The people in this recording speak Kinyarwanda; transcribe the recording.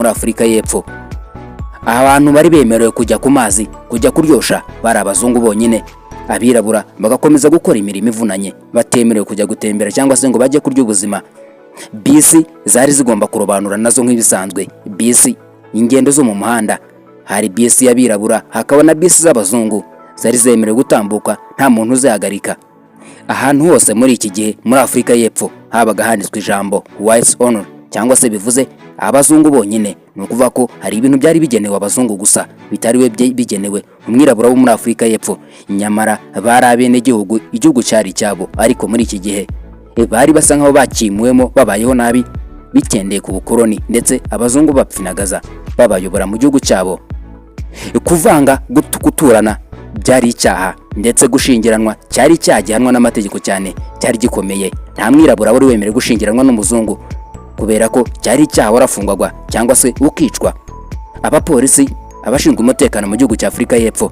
muri Afurika y'Epfo. Abantu bari bemerewe kujya ku mazi, kujya kuryosha bari abazungu bonyine. Abirabura bagakomeza gukora imirimo ivunanye, batemerewe kujya gutembera cyangwa se ngo bajye kurya ubuzima. Bisi zari zigomba kurobanura nazo nk'ibisanzwe. Bisi ingendo zo mu muhanda, hari bisi y'abirabura, hakaba na bisi z'abazungu, zari zemerewe gutambuka nta muntu uzihagarika. Ahantu hose muri iki gihe muri Afurika y'Epfo habaga handitswe ijambo whites only, cyangwa se bivuze abazungu bonyine. Ni ukuvuga ko hari ibintu byari bigenewe abazungu gusa, bitariwe bigenewe umwirabura wo muri Afurika y'Epfo. Nyamara bari abenegihugu, igihugu cyari cyabo, ariko muri iki gihe bari basa nkaho bakimuwemo, babayeho nabi bitendeye ku bukoroni, ndetse abazungu bapfinagaza babayobora mu gihugu cyabo. Kuvanga, guturana byari icyaha, ndetse gushingiranwa cyari cyagihanwa n'amategeko cyane, cyari gikomeye. Nta mwirabura wari wemerewe gushingiranwa n'umuzungu, kubera ko cyari icyaha, warafungwaga cyangwa se ukicwa. Abapolisi, abashinzwe umutekano mu gihugu cya Afurika y'Epfo